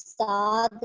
7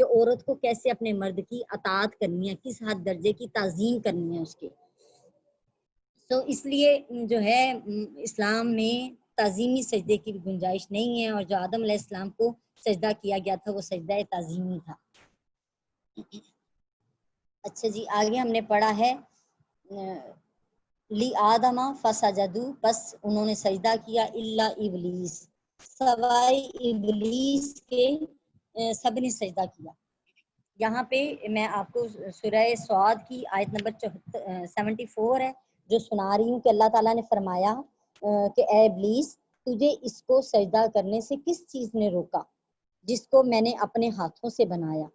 کہ عورت کو کیسے اپنے مرد کی اطاعت کرنی ہے، کس حد درجے کی تعظیم کرنی ہے اس کے. تو اس لیے جو ہے اسلام میں تعظیمی سجدے کی گنجائش نہیں ہے، اور جو آدم علیہ السلام کو سجدہ کیا گیا تھا وہ سجدہ تعظیمی تھا. اچھا جی، آگے ہم نے پڑھا ہے لی آدم فسجدو، بس انہوں نے سجدہ کیا الا ابلیس، سوائے ابلیس کے سب نے سجدہ کیا. یہاں پہ میں آپ کو سورہ سعد کی آیت نمبر 74 ہے جو سنا رہی ہوں کہ اللہ تعالیٰ نے فرمایا کہ اے ابلیس، تجھے اس کو سجدہ کرنے سے کس چیز نے روکا جس کو میں نے اپنے ہاتھوں سے بنایا؟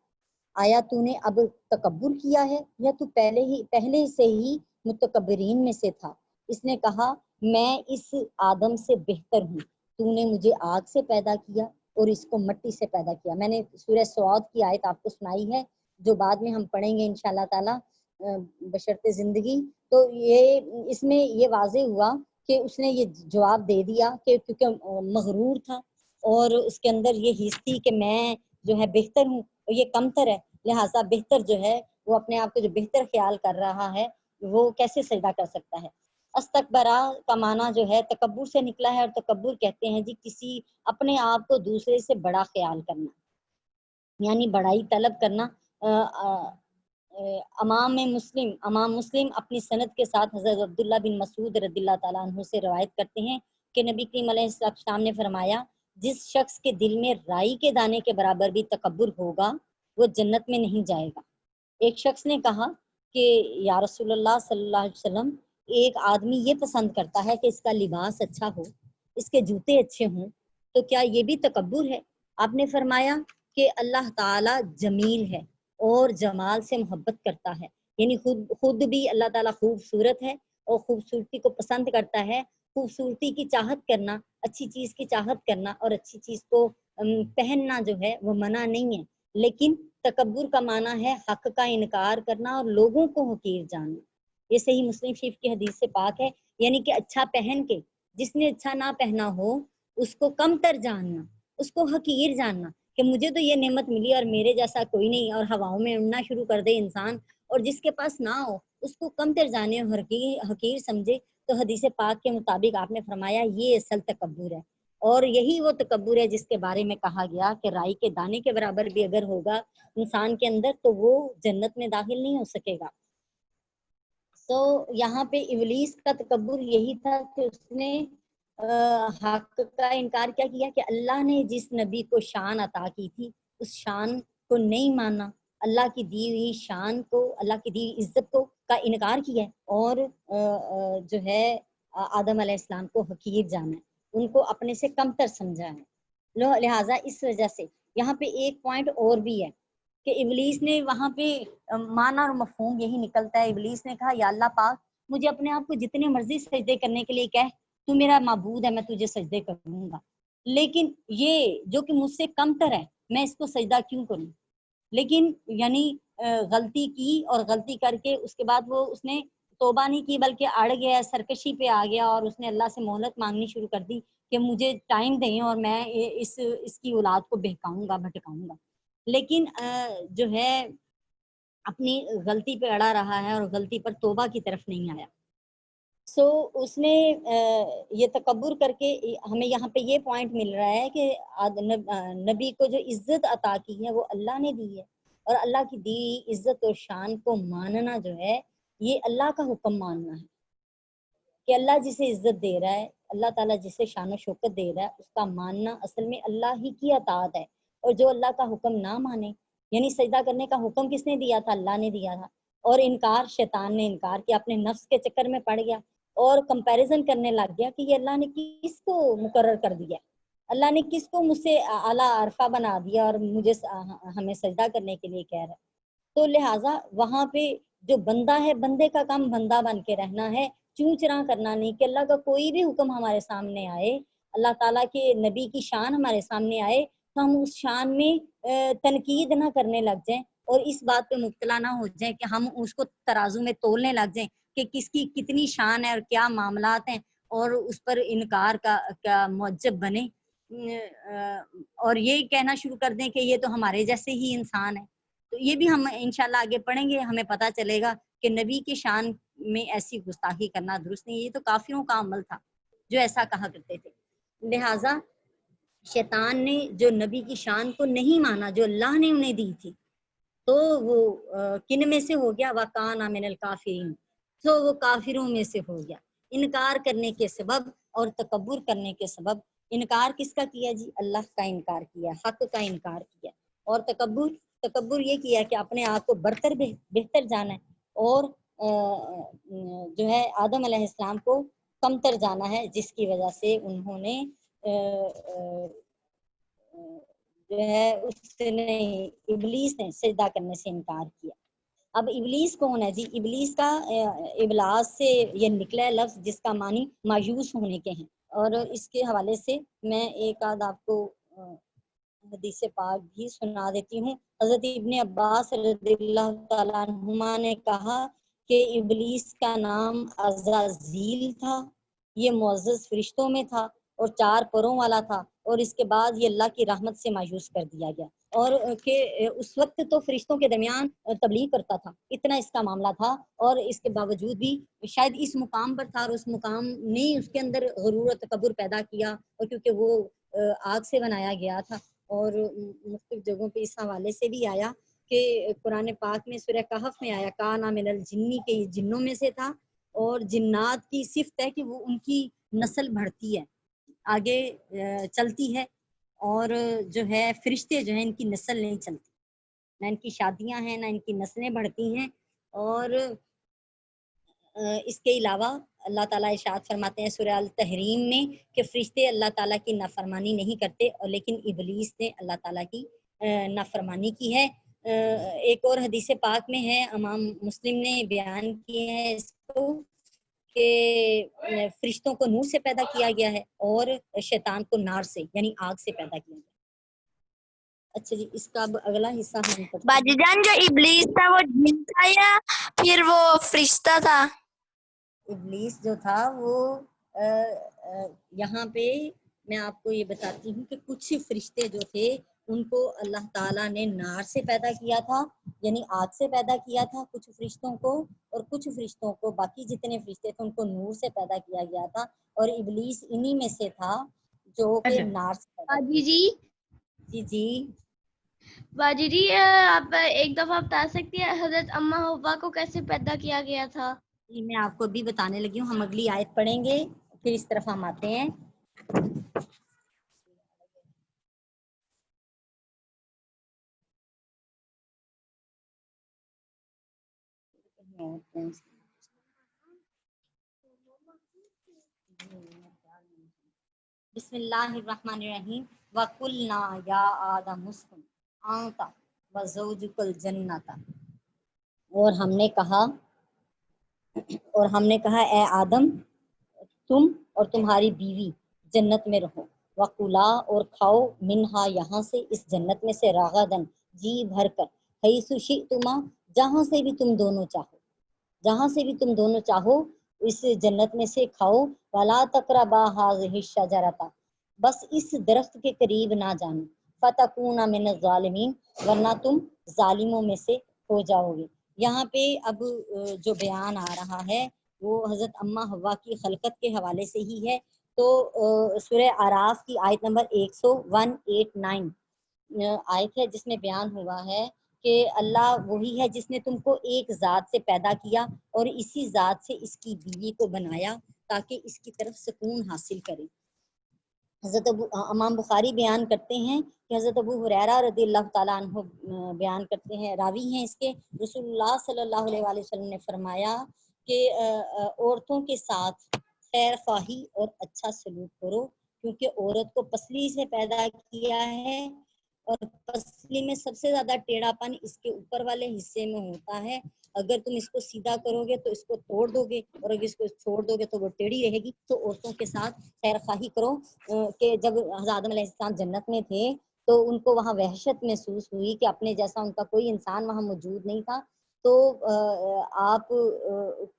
آیا تو نے اب تکبر کیا ہے یا تو پہلے سے ہی متکبرین میں سے تھا؟ اس نے کہا میں اس آدم سے بہتر ہوں، تو نے مجھے آگ سے پیدا کیا اور اس کو مٹی سے پیدا کیا. میں نے سورہ سعود کی آیت آپ کو سنائی ہے جو بعد میں ہم پڑھیں گے انشاءاللہ تعالی بشرط زندگی. تو یہ اس میں یہ واضح ہوا کہ اس نے یہ جواب دے دیا کہ کیونکہ مغرور تھا اور اس کے اندر یہ حس تھی کہ میں جو ہے بہتر ہوں اور یہ کمتر ہے، لہٰذا بہتر جو ہے وہ اپنے آپ کو جو بہتر خیال کر رہا ہے وہ کیسے سجدہ کر سکتا ہے. استکبرا کا معنی جو ہے تکبر سے نکلا ہے، اور تکبر کہتے ہیں جی کسی اپنے آپ کو دوسرے سے بڑا خیال کرنا، یعنی بڑائی طلب کرنا. امام مسلم اپنی سند کے ساتھ حضرت عبداللہ بن مسعود رضی اللہ تعالیٰ عنہ سے روایت کرتے ہیں کہ نبی کریم علیہ السلام نے فرمایا جس شخص کے دل میں رائی کے دانے کے برابر بھی تکبر ہوگا وہ جنت میں نہیں جائے گا. ایک شخص نے کہا کہ یا رسول اللہ صلی اللہ علیہ وسلم، ایک آدمی یہ پسند کرتا ہے کہ اس کا لباس اچھا ہو، اس کے جوتے اچھے ہوں، تو کیا یہ بھی تکبر ہے؟ آپ نے فرمایا کہ اللہ تعالیٰ جمیل ہے اور جمال سے محبت کرتا ہے، یعنی خود بھی اللہ تعالیٰ خوبصورت ہے اور خوبصورتی کو پسند کرتا ہے. خوبصورتی کی چاہت کرنا، اچھی چیز کی چاہت کرنا اور اچھی چیز کو پہننا جو ہے وہ منع نہیں ہے، لیکن تکبر کا معنی ہے حق کا انکار کرنا اور لوگوں کو حقیر جاننا. یہ صحیح مسلم شریف کی حدیث سے پاک ہے، یعنی کہ اچھا پہن کے جس نے اچھا نہ پہنا ہو اس کو کم تر جاننا، اس کو حقیر جاننا کہ مجھے تو یہ نعمت ملی اور میرے جیسا کوئی نہیں، اور ہواؤں میں اڑنا شروع کر دے انسان، اور جس کے پاس نہ ہو اس کو کم تر جانے اور حقیر سمجھے. تو حدیث پاک کے مطابق آپ نے فرمایا یہ اصل تکبر ہے، اور یہی وہ تکبر ہے جس کے بارے میں کہا گیا کہ رائی کے دانے کے برابر بھی اگر ہوگا انسان کے اندر تو وہ جنت میں داخل نہیں ہو سکے گا. تو یہاں پہ ابلیس کا تکبر یہی تھا کہ اس نے حق کا انکار کیا کیا کہ اللہ نے جس نبی کو شان عطا کی تھی اس شان کو نہیں مانا، اللہ کی دی ہوئی شان کو، اللہ کی دی ہوئی عزت کو کا انکار کیا ہے، اور جو ہے آدم علیہ السلام کو حقیر جانا ہے، ان کو اپنے سے کمتر سمجھا ہے. لہٰذا اس وجہ سے یہاں پہ ایک پوائنٹ اور بھی ہے کہ ابلیس نے وہاں پہ معنی اور مفہوم یہی نکلتا ہے. ابلیس نے کہا یا اللہ پاک مجھے اپنے آپ کو جتنے مرضی سجدے کرنے کے لیے کہہ، تو میرا معبود ہے، میں تجھے سجدے کروں گا، لیکن یہ جو کہ مجھ سے کم تر ہے میں اس کو سجدہ کیوں کروں؟ لیکن یعنی غلطی کی اور غلطی کر کے اس کے بعد اس نے توبہ نہیں کی بلکہ اڑ گیا، سرکشی پہ آ گیا اور اس نے اللہ سے مہلت مانگنی شروع کر دی کہ مجھے ٹائم دیں اور میں اس کی اولاد کو بہکاؤں گا، بھٹکاؤں گا. لیکن جو ہے اپنی غلطی پہ اڑا رہا ہے اور غلطی پر توبہ کی طرف نہیں آیا. اس نے یہ تکبر کر کے ہمیں یہاں پہ یہ پوائنٹ مل رہا ہے کہ نبی کو جو عزت عطا کی ہے وہ اللہ نے دی ہے، اور اللہ کی دی عزت اور شان کو ماننا جو ہے یہ اللہ کا حکم ماننا ہے کہ اللہ جسے عزت دے رہا ہے، اللہ تعالیٰ جسے شان و شوکت دے رہا ہے اس کا ماننا اصل میں اللہ ہی کی اطاعت ہے. اور جو اللہ کا حکم نہ مانے، یعنی سجدہ کرنے کا حکم کس نے دیا تھا؟ اللہ نے دیا تھا، اور انکار شیطان نے انکار کیا، اپنے نفس کے چکر میں پڑ گیا اور کمپیریزن کرنے لگ گیا کہ یہ اللہ نے کس کو مقرر کر دیا، اللہ نے کس کو مجھ سے اعلیٰ عرفہ بنا دیا اور مجھے ہمیں سجدہ کرنے کے لیے کہہ رہا ہے. تو لہٰذا وہاں پہ جو بندہ ہے بندے کا کام بندہ بن کے رہنا ہے، چوں چراں کرنا نہیں کہ اللہ کا کوئی بھی حکم ہمارے سامنے آئے، اللہ تعالیٰ کے نبی کی شان ہمارے سامنے آئے تو ہم اس شان میں تنقید نہ کرنے لگ جائیں اور اس بات پہ مبتلا نہ ہو جائیں کہ ہم اس کو ترازو میں تولنے لگ جائیں کہ کس کی کتنی شان ہے اور کیا معاملات ہیں اور اس پر انکار کا موجب بنے. اور یہ کہنا شروع کر دیں کہ یہ تو ہمارے جیسے ہی انسان ہے، تو یہ بھی ہم انشاءاللہ آگے پڑھیں گے، ہمیں پتہ چلے گا کہ نبی کی شان میں ایسی گستاخی کرنا درست نہیں، یہ تو کافروں کا عمل تھا جو ایسا کہا کرتے تھے۔ لہٰذا شیطان نے جو نبی کی شان کو نہیں مانا جو اللہ نے انہیں دی تھی، تو وہ کن میں سے ہو گیا؟ وَكَانَ مِنَ الْكَافِرِينَ، تو وہ کافروں میں سے ہو گیا، انکار کرنے کے سبب اور تکبر کرنے کے سبب۔ انکار کس کا کیا جی؟ اللہ کا انکار کیا، حق کا انکار کیا، اور تکبر یہ کیا کہ اپنے آپ کو برتر بہتر جانا ہے، اور جو ہے آدم علیہ السلام کو کمتر جانا ہے، جس کی وجہ سے انہوں نے جو ہے اس نے ابلیس نے سجدہ کرنے سے انکار کیا۔ اب ابلیس کون ہے جی؟ ابلیس کا ابلاس سے یہ نکلا ہے لفظ جس کا معنی مایوس ہونے کے ہیں، اور اس کے حوالے سے میں ایک آدھ آپ کو حدیث پاک بھی سنا دیتی ہوں۔ حضرت ابن عباس رضی اللہ تعالیٰ عنہما نے کہا کہ ابلیس کا نام عزازیل تھا، یہ معزز فرشتوں میں تھا اور 4 پروں والا تھا، اور اس کے بعد یہ اللہ کی رحمت سے مایوس کر دیا گیا، اور کہ اس وقت تو فرشتوں کے درمیان تبلیغ کرتا تھا، اتنا اس کا معاملہ تھا، اور اس کے باوجود بھی شاید اس مقام پر تھا، اور اس مقام نے اس کے اندر غرور و تکبر پیدا کیا، اور کیونکہ وہ آگ سے بنایا گیا تھا، اور مختلف جگہوں پہ اس حوالے سے بھی آیا کہ قرآن پاک میں سورہ کہف میں آیا کانا من الجنی، کہ یہ جنوں میں سے تھا، اور جنات کی صفت ہے کہ وہ ان کی نسل بڑھتی ہے، آگے چلتی ہے، اور جو ہے فرشتے جو ہیں ان کی نسل نہیں چلتی، نہ ان کی شادیاں ہیں نہ ان کی نسلیں بڑھتی ہیں۔ اور اس کے علاوہ اللہ تعالیٰ ارشاد فرماتے ہیں سورہ التحریم میں کہ فرشتے اللہ تعالیٰ کی نافرمانی نہیں کرتے، اور لیکن ابلیس نے اللہ تعالیٰ کی نافرمانی کی ہے۔ ایک اور حدیث پاک میں ہے، امام مسلم نے بیان کی ہے اس کو، کہ فرشتوں کو نور سے پیدا کیا گیا ہے اور شیطان کو نار سے یعنی آگ سے پیدا کیا گیا۔ اچھا جی، اس کا اب اگلا حصہ ہم پڑھتے ہیں۔ باجی جان جو ابلیس تھا وہ جن تھا یا پھر وہ فرشتہ تھا؟ ابلیس جو تھا وہ یہاں پہ میں آپ کو یہ بتاتی ہوں کہ کچھ فرشتے جو تھے ان کو اللہ تعالیٰ نے نار سے پیدا کیا تھا، یعنی آگ سے پیدا کیا تھا کچھ فرشتوں کو، اور کچھ فرشتوں کو، باقی جتنے فرشتے تھے ان کو نور سے پیدا کیا گیا تھا، اور ابلیس انہی میں سے تھا جو کہ نار سے پیدا باجی جی جی جی باجی جی آپ ایک دفعہ بتا سکتی ہیں حضرت اما حوا کو کیسے پیدا کیا گیا تھا؟ جی میں آپ کو بھی بتانے لگی ہوں، ہم اگلی آیت پڑھیں گے پھر اس طرف ہم آتے ہیں۔ بسم اللہ الرحمن الرحیم وَقُلْنَا يَا آدَمُ اسْكُنْ أَنْتَ وَزَوْجُكَ الْجَنَّةَ، اور ہم نے کہا اے آدم تم اور تمہاری بیوی جنت میں رہو، وَقُلَا اور کھاؤ منہا یہاں سے اس جنت میں سے، رغدن جی بھر کر، حیث شئتما جہاں سے بھی تم دونوں چاہو، جہاں سے بھی تم دونوں چاہو اس جنت میں سے کھاؤ، وَلَا تَقْرَبَا هَٰذِهِ الشَّجَرَةَ بس اس درخت کے قریب نہ جانا، فَتَكُونَ مِنَ الظَّالِمِينَ ورنہ تم ظالموں میں سے ہو جاؤ گے۔ یہاں پہ اب جو بیان آ رہا ہے وہ حضرت اما حوا کی خلقت کے حوالے سے ہی ہے، تو سورہ اعراف کی آیت نمبر 189 آیت ہے جس میں بیان ہوا ہے کہ اللہ وہی ہے جس نے تم کو ایک ذات سے پیدا کیا اور اسی ذات سے اس کی بیوی کو بنایا تاکہ اس کی طرف سکون حاصل کرے۔ حضرت امام بخاری بیان کرتے ہیں کہ حضرت ابو ہریرہ رضی اللہ تعالیٰ عنہ بیان کرتے ہیں، راوی ہیں اس کے، رسول اللہ صلی اللہ علیہ وآلہ وسلم نے فرمایا کہ عورتوں کے ساتھ خیر خواہی اور اچھا سلوک کرو، کیونکہ عورت کو پسلی سے پیدا کیا ہے، اور پسلی میں سب سے زیادہ ٹیڑھا پن اس کے اوپر والے حصے میں ہوتا ہے، اگر تم اس کو سیدھا کرو گے تو اس کو توڑ دو گے، اور اگر اس کو چھوڑ دو گے تو وہ ٹیڑھی رہے گی۔ تو عورتوں کے ساتھ خیر خواہی کرو، کہ جب حضرت آدم علیہ السلام جنت میں تھے تو ان کو وہاں وحشت محسوس ہوئی کہ اپنے جیسا ان کا کوئی انسان وہاں موجود نہیں تھا، تو آپ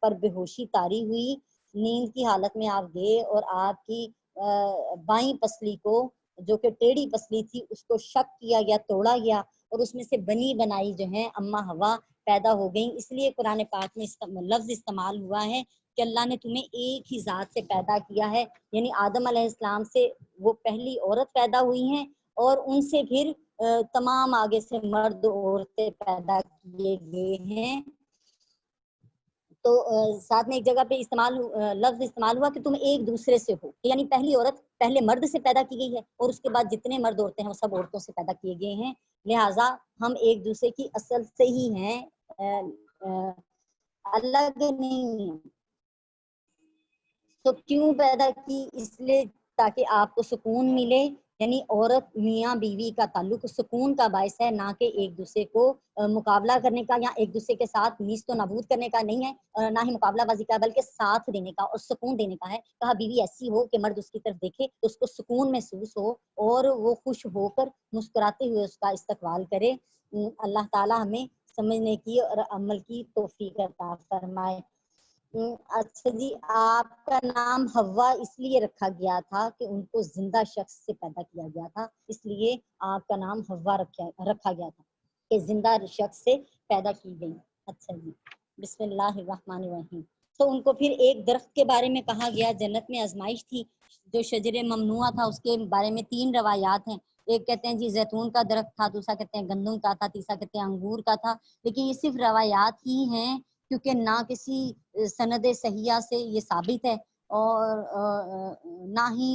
پر بے ہوشی طاری ہوئی، نیند کی حالت میں آپ گئے اور آپ کی بائیں پسلی کو جو کہ ٹیڑھی پسلی تھی اس کو شق کیا گیا، توڑا گیا اور اس میں سے بنی بنائی جو ہیں اما ہوا پیدا ہو گئیں۔ اس لیے قرآن پاک میں لفظ استعمال ہوا ہے کہ اللہ نے تمہیں ایک ہی ذات سے پیدا کیا ہے، یعنی آدم علیہ السلام سے وہ پہلی عورت پیدا ہوئی ہیں اور ان سے پھر تمام آگے سے مرد عورتیں پیدا کیے گئے ہیں۔ تو ساتھ میں ایک جگہ پہ لفظ استعمال ہوا کہ تم ایک دوسرے سے ہو، یعنی پہلی عورت پہلے مرد سے پیدا کی گئی ہے اور اس کے بعد جتنے مرد عورتیں ہیں وہ سب عورتوں سے پیدا کیے گئے ہیں، لہٰذا ہم ایک دوسرے کی اصل سے ہی ہیں، الگ نہیں ہیں۔ تو کیوں پیدا کی؟ اس لیے تاکہ آپ کو سکون ملے، یعنی عورت میاں بیوی کا تعلق سکون کا باعث ہے، نہ کہ ایک دوسرے کو مقابلہ کرنے کا یا ایک دوسرے کے ساتھ نیست و نابود کرنے کا نہیں ہے، نہ ہی مقابلہ بازی کا، بلکہ ساتھ دینے کا اور سکون دینے کا ہے۔ کہا بیوی ایسی ہو کہ مرد اس کی طرف دیکھے تو اس کو سکون محسوس ہو اور وہ خوش ہو کر مسکراتے ہوئے اس کا استقبال کرے۔ اللہ تعالی ہمیں سمجھنے کی اور عمل کی توفیق عطا فرمائے۔ اچھا جی، آپ کا نام حوا اس لیے رکھا گیا تھا کہ ان کو زندہ شخص سے پیدا کیا گیا تھا، اس لیے آپ کا نام حوا رکھا گیا تھا کہ زندہ شخص سے پیدا کی گئی۔ اچھا جی، بسم اللہ الرحمن الرحیم۔ تو ان کو پھر ایک درخت کے بارے میں کہا گیا، جنت میں آزمائش تھی جو شجر ممنوع تھا، اس کے بارے میں 3 روایات ہیں۔ ایک کہتے ہیں جی زیتون کا درخت تھا، دوسرا کہتے ہیں گندم کا تھا، تیسرا کہتے ہیں انگور کا تھا، لیکن یہ صرف روایات ہی ہیں کیونکہ نہ کسی سند صحیحہ سے یہ ثابت ہے اور نہ ہی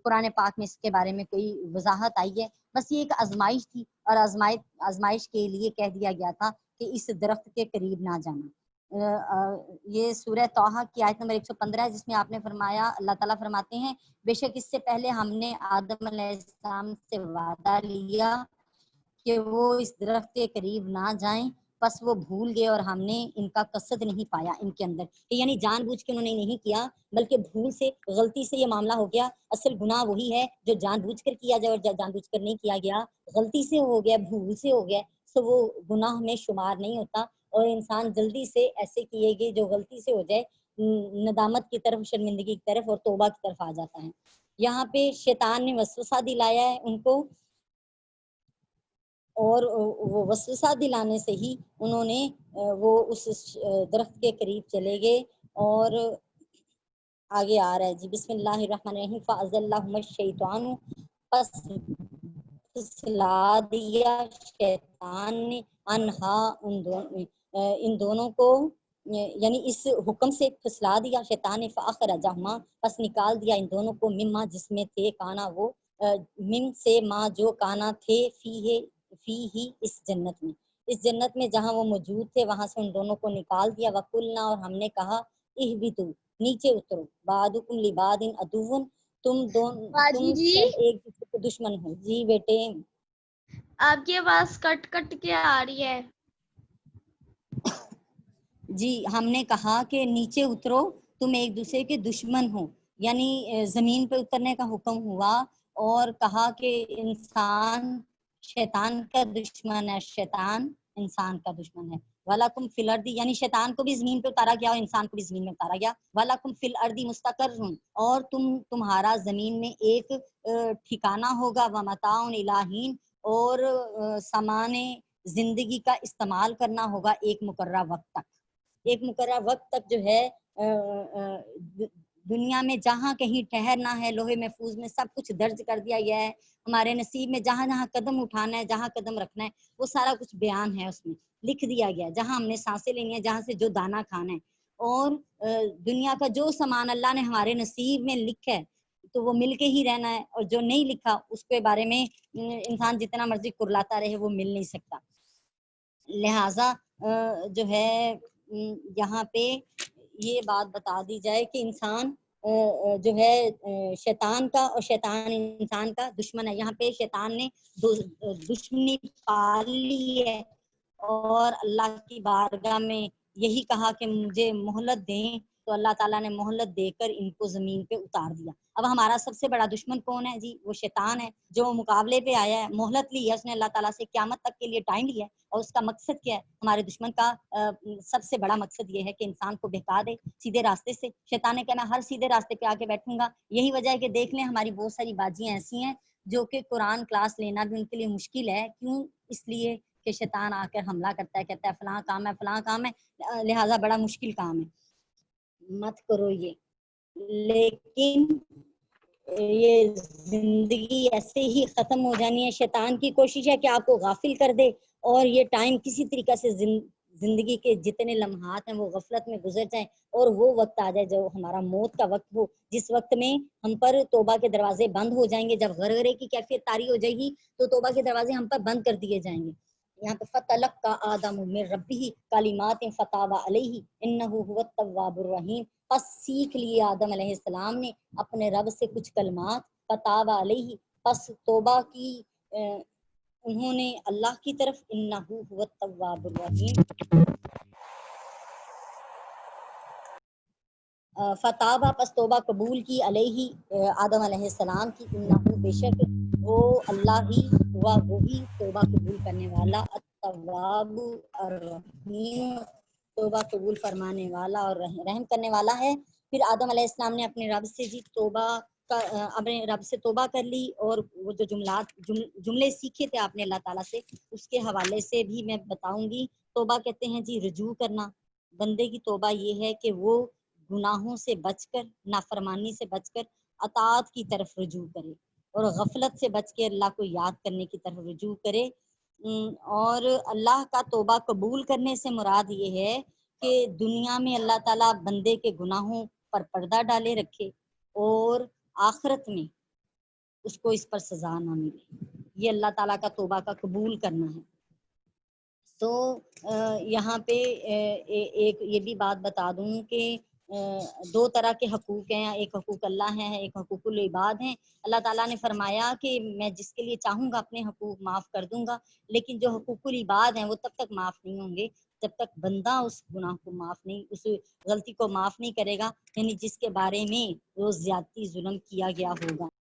قرآن پاک میں اس کے بارے میں کوئی وضاحت آئی ہے۔ بس یہ ایک آزمائش تھی اور آزمائش کے لیے کہہ دیا گیا تھا کہ اس درخت کے قریب نہ جانا۔ یہ سورہ طٰہٰ کی آیت نمبر 115 ہے، جس میں آپ نے فرمایا، اللہ تعالیٰ فرماتے ہیں، بے شک اس سے پہلے ہم نے آدم علیہ السلام سے وعدہ لیا کہ وہ اس درخت کے قریب نہ جائیں، پس وہ بھول گئے اور ہم نے ان کا قصد نہیں پایا ان کے اندر، یعنی جان بوجھ کے انہوں نے نہیں کیا بلکہ بھول سے، غلطی سے یہ معاملہ ہو گیا۔ اصل گناہ وہی ہے جو جان بوجھ کر کیا جائے، اور جان بوجھ کر نہیں کیا گیا، غلطی سے ہو گیا، بھول سے ہو گیا، تو وہ گناہ میں شمار نہیں ہوتا، اور انسان جلدی سے ایسے کیے گئے جو غلطی سے ہو جائے ندامت کی طرف، شرمندگی کی طرف اور توبہ کی طرف آ جاتا ہے۔ یہاں پہ شیطان نے وسوسہ دلایا ہے ان کو، اور وہ وسوسہ دلانے سے ہی انہوں نے وہ اس درخت کے قریب چلے گئے۔ اور آگے آ رہا ہے جی، بسم اللہ الرحمن الرحیم، فَأَزَلَّهُمَا الشَّيْطَانُ، پس پھسلا دیا شیطان نے انہا ان دونوں کو، یعنی اس حکم سے پھسلا دیا شیطان نے، فَأَخْرَجَهُمَا، پس نکال دیا ان دونوں کو، مما جس میں تھے، کانا وہ، من سے ما جو کانا تھے، فی ہی اس جنت میں جہاں وہ موجود تھے، وہاں سے ان دونوں کو نکال دیا۔ وَقُلْنَا، اور ہم نے کہا، اہبطوا، نیچے اترو، بعضکم لبعض عدو، تم باجی جی، سب ایک دوسرے کے دشمن ہو۔ جی بیٹے، آپ کی آواز کٹ کٹ کے آ رہی ہے۔ جی ہم نے کہا کہ نیچے اترو، تم ایک دوسرے کے دشمن ہو، یعنی زمین پہ اترنے کا حکم ہوا اور کہا کہ انسان شیطان کا دشمن ہے، شیطان انسان کا دشمن ہے۔ وَلَكُمْ فِي الْأَرْضِ، یعنی شیطان کو بھی زمین پہ اتارا گیا اور انسان کو بھی زمین میں اتارا گیا۔ وَلَكُمْ فِي الْأَرْضِ مُسْتَقَرٌّ، اور تمہارا زمین میں ایک ٹھکانہ ہوگا، وَمَتَاعٌ إِلَىٰ حِينٍ، اور سامان زندگی کا استعمال کرنا ہوگا ایک مقررہ وقت تک۔ ایک مقررہ وقت تک جو ہے دنیا میں جہاں کہیں ٹھہرنا ہے، لوہے محفوظ میں سب کچھ درج کر دیا گیا ہے۔ ہمارے نصیب میں جہاں جہاں قدم اٹھانا ہے، جہاں قدم رکھنا ہے، وہ سارا کچھ بیان ہے، اس میں لکھ دیا گیا ہے، جہاں ہم نے سانسیں لینی ہے، جہاں سے جو دانہ کھانا ہے، اور دنیا کا جو سامان اللہ نے ہمارے نصیب میں لکھا ہے تو وہ مل کے ہی رہنا ہے، اور جو نہیں لکھا اس کے بارے میں انسان جتنا مرضی کرلاتا رہے وہ مل نہیں سکتا۔ لہٰذا جو ہے یہاں پہ یہ بات بتا دی جائے کہ انسان جو ہے شیطان کا، اور شیطان انسان کا دشمن ہے۔ یہاں پہ شیطان نے دشمنی پال لی ہے اور اللہ کی بارگاہ میں یہی کہا کہ مجھے مہلت دیں، تو اللہ تعالیٰ نے مہلت دے کر ان کو زمین پہ اتار دیا۔ اب ہمارا سب سے بڑا دشمن کون ہے جی؟ وہ شیطان ہے، جو مقابلے پہ آیا ہے، مہلت لی ہے اس نے اللہ تعالیٰ سے، قیامت تک کے لیے ٹائم لیا ہے، اور اس کا مقصد کیا ہے؟ ہمارے دشمن کا سب سے بڑا مقصد یہ ہے کہ انسان کو بہکا دے سیدھے راستے سے۔ شیطان نے کہا میں ہر سیدھے راستے پہ آ کے بیٹھوں گا۔ یہی وجہ ہے کہ دیکھ لیں ہماری بہت ساری باجیاں ایسی ہیں جو کہ قرآن کلاس لینا بھی ان کے لیے مشکل ہے. کیوں؟ اس لیے کہ شیطان آ کر حملہ کرتا ہے، کہتا ہے فلاں کام ہے فلاں کام ہے، لہٰذا بڑا مشکل کام ہے، مت کرو یہ. لیکن یہ زندگی ایسے ہی ختم ہو جانی ہے. شیطان کی کوشش ہے کہ آپ کو غافل کر دے اور یہ ٹائم کسی طریقے سے زندگی کے جتنے لمحات ہیں وہ غفلت میں گزر جائیں اور وہ وقت آ جائے جو ہمارا موت کا وقت ہو، جس وقت میں ہم پر توبہ کے دروازے بند ہو جائیں گے. جب غرغرے کی کیفیت طاری ہو جائے گی تو توبہ کے دروازے ہم پر بند کر دیے جائیں گے. یہاں پہ فَتَلَقَّىٰ آدَمُ مِن رَبِّهِ کَلِمَاتٍ فَتَابَ عَلَيْهِ إِنَّهُ هُوَ التَّوَّابُ الرَّحِيمُ. پس سیکھ لیے آدم علیہ السلام نے اپنے رب سے کچھ کلمات، فتاب علیہ، پس توبہ کی انہوں نے اللہ کی طرف، انہ هو التواب الرحیم. فتابہ، پس توبہ قبول کی، علیہ آدم علیہ السلام کی، انہ بے شک وہ اللہ ہی ہوا وہی توبہ قبول کرنے والا، التواب الرحیم، توبہ قبول فرمانے والا اور رحم کرنے والا ہے. پھر آدم علیہ السلام نے اپنے رب سے توبہ اپنے رب سے توبہ کر لی، اور وہ جو جملے سیکھے تھے آپ نے اللہ تعالیٰ سے، اس کے حوالے سے بھی میں بتاؤں گی. توبہ کہتے ہیں جی رجوع کرنا. بندے کی توبہ یہ ہے کہ وہ گناہوں سے بچ کر، نافرمانی سے بچ کر اطاعت کی طرف رجوع کرے، اور غفلت سے بچ کے اللہ کو یاد کرنے کی طرف رجوع کرے. اور اللہ کا توبہ قبول کرنے سے مراد یہ ہے کہ دنیا میں اللہ تعالیٰ بندے کے گناہوں پر پردہ ڈالے رکھے اور آخرت میں اس کو اس پر سزا نہ ملے. یہ اللہ تعالیٰ کا توبہ کا قبول کرنا ہے. تو یہاں پہ ایک یہ بھی بات بتا دوں کہ دو طرح کے حقوق ہیں، ایک حقوق اللہ ہیں، ایک حقوق العباد ہیں. اللہ تعالیٰ نے فرمایا کہ میں جس کے لیے چاہوں گا اپنے حقوق معاف کر دوں گا، لیکن جو حقوق العباد ہیں وہ تب تک معاف نہیں ہوں گے جب تک بندہ اس گناہ کو معاف نہیں، اس غلطی کو معاف نہیں کرے گا، یعنی جس کے بارے میں وہ زیادتی ظلم کیا گیا ہوگا.